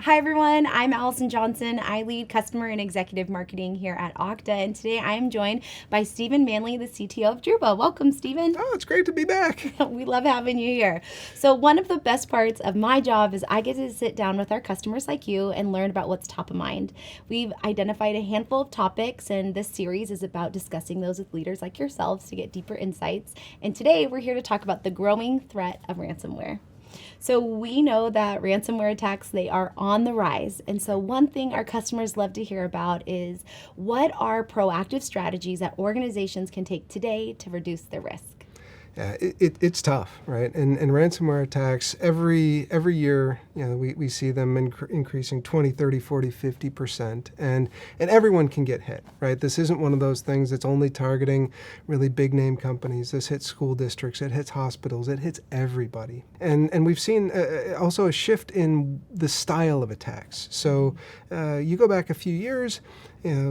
Hi everyone, I'm Allison Johnson. I lead customer and executive marketing here at Okta, and today I am joined by Stephen Manley, the CTO of Druva. Welcome, Stephen. Oh, it's great to be back. We love having you here. So one of the best parts of my job is I get to sit down with our customers like you and learn about what's top of mind. We've identified a handful of topics, and this series is about discussing those with leaders like yourselves to get deeper insights. And today we're here to talk about the growing threat of ransomware. So we know that ransomware attacks, they are on the rise. And so one thing our customers love to hear about is what are proactive strategies that organizations can take today to reduce their risk? Yeah, it's tough, right? And ransomware attacks, every year, we see them increasing 20, 30, 40, 50%. And everyone can get hit, right? This isn't one of those things that's only targeting really big name companies. This hits school districts, it hits hospitals, it hits everybody. And we've seen also a shift in the style of attacks. So you go back a few years,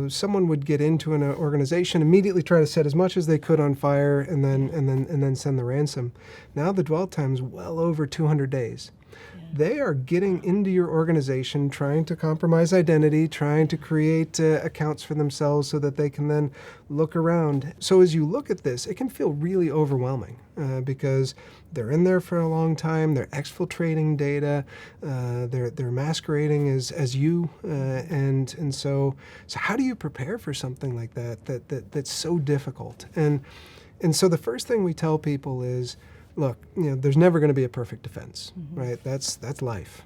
someone would get into an organization, immediately try to set as much as they could on fire, and then send the ransom. Now the dwell time is well over 200 days. Yeah. They are getting into your organization, trying to compromise identity, trying to create accounts for themselves so that they can then look around. So as you look at this, it can feel really overwhelming because they're in there for a long time. They're exfiltrating data. They're masquerading as you, and so how do you prepare for something like that's so difficult? And so the first thing we tell people is, look, there's never going to be a perfect defense, right? That's life.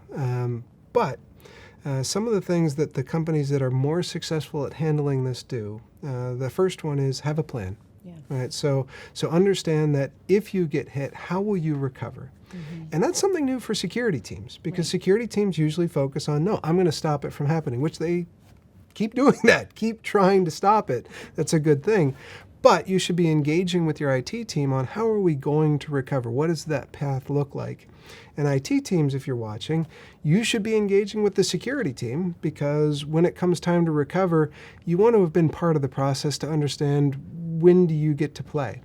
But some of the things that the companies that are more successful at handling this do, the first one is have a plan. Yeah. Right. So understand that if you get hit, how will you recover? And that's something new for security teams, because security teams usually focus on, no, I'm going to stop it from happening, which they keep doing that, keep trying to stop it. That's a good thing. But you should be engaging with your IT team on how are we going to recover? What does that path look like? And IT teams, if you're watching, you should be engaging with the security team, because when it comes time to recover, you want to have been part of the process to understand when do you get to play.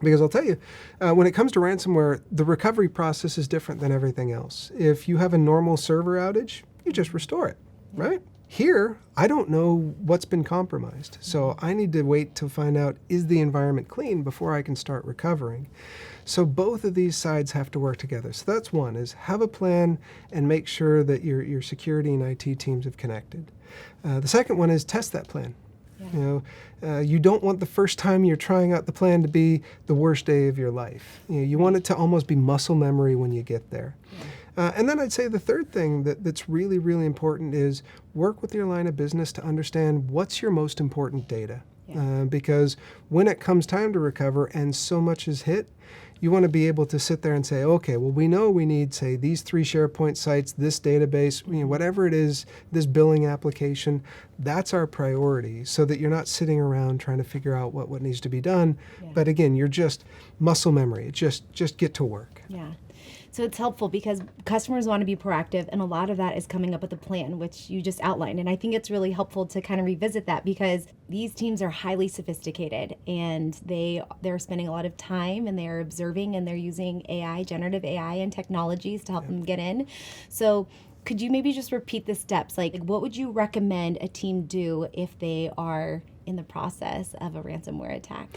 Because I'll tell you, when it comes to ransomware, the recovery process is different than everything else. If you have a normal server outage, you just restore it, right? Here, I don't know what's been compromised, so I need to wait to find out, is the environment clean before I can start recovering? So both of these sides have to work together. So that's one, is have a plan and make sure that your security and IT teams have connected. The second one is test that plan. Yeah. You don't want the first time you're trying out the plan to be the worst day of your life. You want it to almost be muscle memory when you get there. Yeah. And then I'd say the third thing that's really, really important is work with your line of business to understand what's your most important data. Yeah. Because when it comes time to recover and so much is hit, you want to be able to sit there and say, okay, well, we know we need, say, these 3 SharePoint sites, this database, whatever it is, this billing application, that's our priority, so that you're not sitting around trying to figure out what needs to be done. Yeah. But again, you're just muscle memory. Just get to work. Yeah. So it's helpful because customers want to be proactive, and a lot of that is coming up with a plan, which you just outlined. And I think it's really helpful to kind of revisit that, because these teams are highly sophisticated, and they're spending a lot of time, and they're observing, and they're using AI, generative AI and technologies to help them get in. So could you maybe just repeat the steps? Like, what would you recommend a team do if they are in the process of a ransomware attack?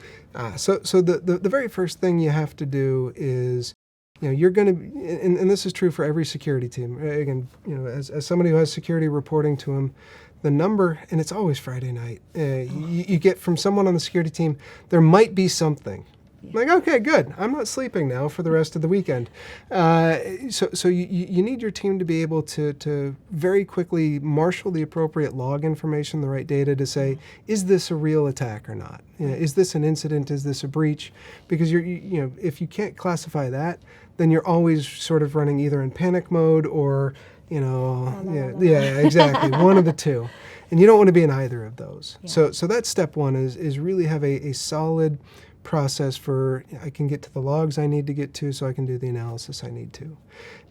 So the very first thing you have to do is, you're going to, and this is true for every security team. Again, as somebody who has security reporting to them, the number, and it's always Friday night, you get from someone on the security team, there might be something. Yeah. Like, okay, good. I'm not sleeping now for the rest of the weekend. So you need your team to be able to very quickly marshal the appropriate log information, the right data to say, is this a real attack or not? Is this an incident? Is this a breach? Because if you can't classify that, then you're always sort of running either in panic mode or, yeah, exactly, one of the two. And you don't want to be in either of those. Yeah. So that's step one, is really have a solid process for, I can get to the logs I need to get to so I can do the analysis I need to.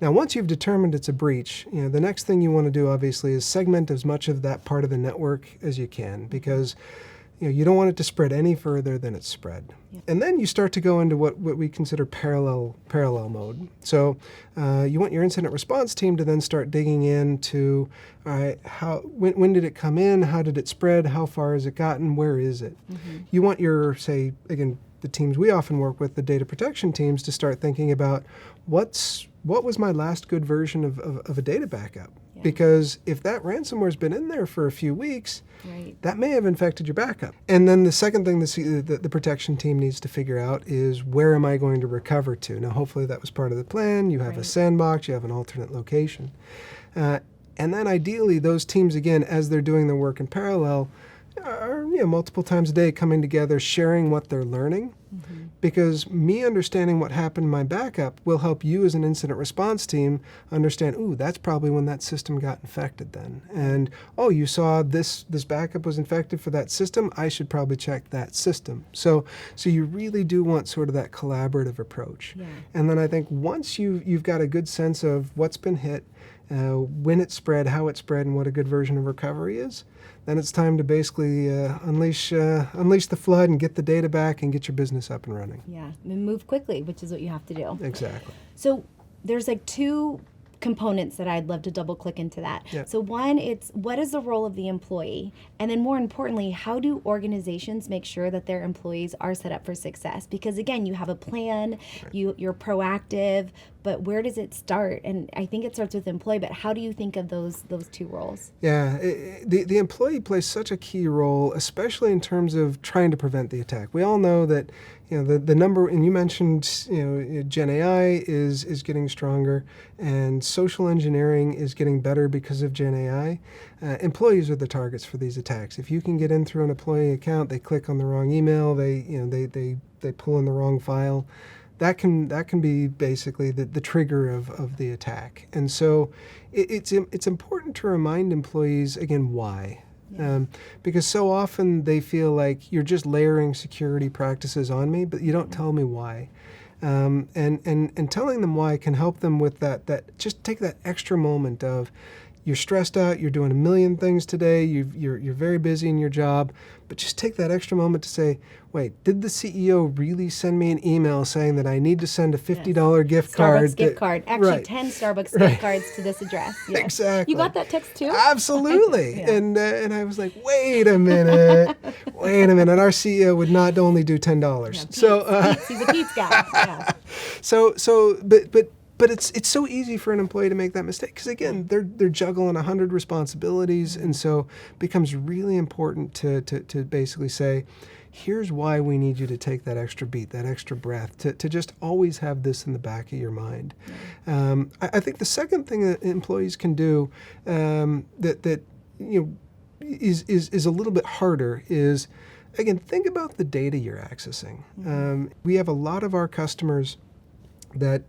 Now, once you've determined it's a breach, the next thing you want to do, obviously, is segment as much of that part of the network as you can, because you don't want it to spread any further than it's spread. Yeah. And then you start to go into what we consider parallel mode. So you want your incident response team to then start digging into, all right, when did it come in? How did it spread? How far has it gotten? Where is it? Mm-hmm. You want your, say, again, the teams we often work with, the data protection teams, to start thinking about what was my last good version of a data backup? Yeah. Because if that ransomware's been in there for a few weeks, right, that may have infected your backup. And then the second thing the protection team needs to figure out is, where am I going to recover to? Now, hopefully that was part of the plan. You have right, a sandbox, you have an alternate location. And then ideally, those teams, again, as they're doing their work in parallel, are multiple times a day coming together, sharing what they're learning. Mm-hmm. Because me understanding what happened in my backup will help you as an incident response team understand, ooh, that's probably when that system got infected then. And, oh, you saw this backup was infected for that system, I should probably check that system. So you really do want sort of that collaborative approach. Yeah. And then I think once you've got a good sense of what's been hit, when it spread, how it spread, and what a good version of recovery is, then it's time to basically unleash the flood and get the data back and get your business up and running. Yeah, and move quickly, which is what you have to do. Exactly. So there's like two components that I'd love to double click into that. Yeah. So one, it's what is the role of the employee? And then more importantly, how do organizations make sure that their employees are set up for success? Because again, you have a plan, right, you're proactive, but where does it start? And I think it starts with employee, but how do you think of those two roles? Yeah, the employee plays such a key role, especially in terms of trying to prevent the attack. We all know that the number, and you mentioned Gen AI is getting stronger, and social engineering is getting better because of Gen AI. Employees are the targets for these attacks. If you can get in through an employee account, they click on the wrong email, they pull in the wrong file. That can be basically the trigger of the attack. And so it's important to remind employees, again, why. Yeah. Because so often they feel like you're just layering security practices on me, but you don't tell me why. And telling them why can help them with that just take that extra moment of, you're stressed out, you're doing a million things today, you're very busy in your job, but just take that extra moment to say, wait, did the CEO really send me an email saying that I need to send a $50 gift card? Starbucks gift card. Actually, right, 10 Starbucks gift cards to this address. Yes. Exactly. You got that text too? Absolutely. Yeah. And I was like, wait a minute. Our CEO would not only do $10. Yeah, Pete's, he's a Pete's guy. Yeah. But it's so easy for an employee to make that mistake because, again, they're juggling 100 responsibilities, and so it becomes really important to basically say, here's why we need you to take that extra beat, that extra breath, to just always have this in the back of your mind. Yeah. I think the second thing that employees can do that is a little bit harder is, again, think about the data you're accessing. Mm-hmm. We have a lot of our customers that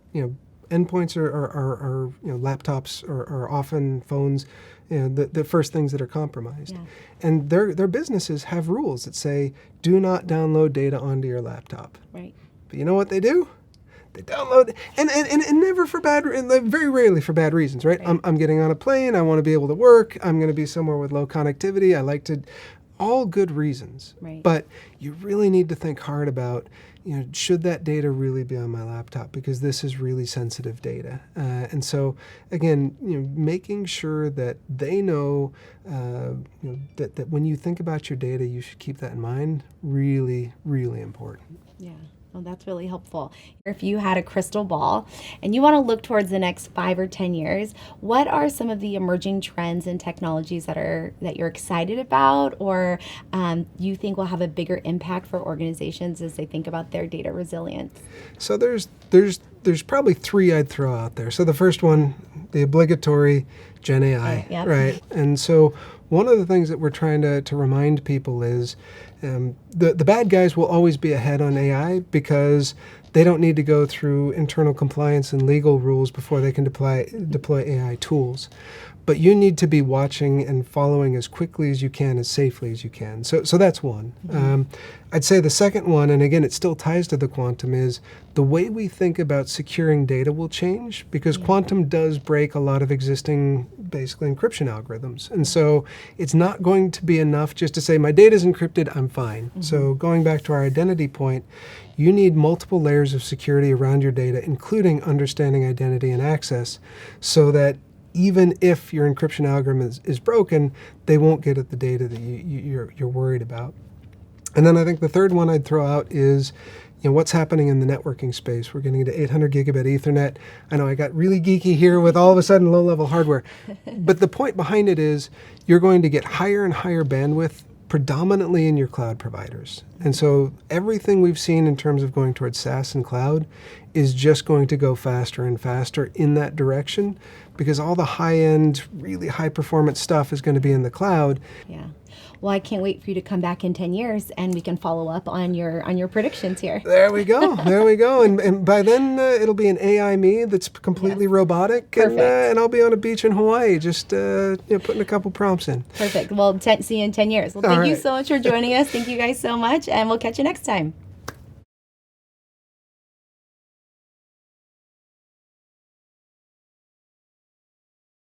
endpoints are laptops are often phones, the first things that are compromised. Yeah. And their businesses have rules that say, do not download data onto your laptop. Right. But you know what they do? They download, and never for bad, and very rarely for bad reasons, right? I'm getting on a plane, I want to be able to work, I'm going to be somewhere with low connectivity, I like to, all good reasons. Right. But you really need to think hard about, should that data really be on my laptop? Because this is really sensitive data. And so, again, making sure that they know, that when you think about your data, you should keep that in mind. Really, really important. Yeah. Well, that's really helpful. If you had a crystal ball and you want to look towards the next 5 or 10 years, what are some of the emerging trends and technologies that you're excited about, or you think will have a bigger impact for organizations as they think about their data resilience? So there's probably 3 I'd throw out there. So the first one, the obligatory Gen AI, yep, right? And so one of the things that we're trying to remind people is the bad guys will always be ahead on AI because they don't need to go through internal compliance and legal rules before they can deploy AI tools. But you need to be watching and following as quickly as you can, as safely as you can. So that's one. I'd say the second one, and again, it still ties to the quantum, is the way we think about securing data will change, because quantum does break a lot of existing, basically, encryption algorithms. And so it's not going to be enough just to say, my data is encrypted, I'm fine. So going back to our identity point, you need multiple layers of security around your data, including understanding identity and access, so that even if your encryption algorithm is broken, they won't get at the data that you're worried about. And then I think the third one I'd throw out is, what's happening in the networking space. We're getting into 800 gigabit Ethernet. I know I got really geeky here with all of a sudden low-level hardware. But the point behind it is you're going to get higher and higher bandwidth predominantly in your cloud providers. And so everything we've seen in terms of going towards SaaS and cloud is just going to go faster and faster in that direction, because all the high-end, really high-performance stuff is going to be in the cloud. Yeah. Well, I can't wait for you to come back in 10 years and we can follow up on your predictions here. There we go. There we go. And by then, it'll be an AI me that's completely robotic. And I'll be on a beach in Hawaii just putting a couple prompts in. Perfect. Well, see you in 10 years. Well, thank you so much for joining us. Thank you guys so much. And we'll catch you next time.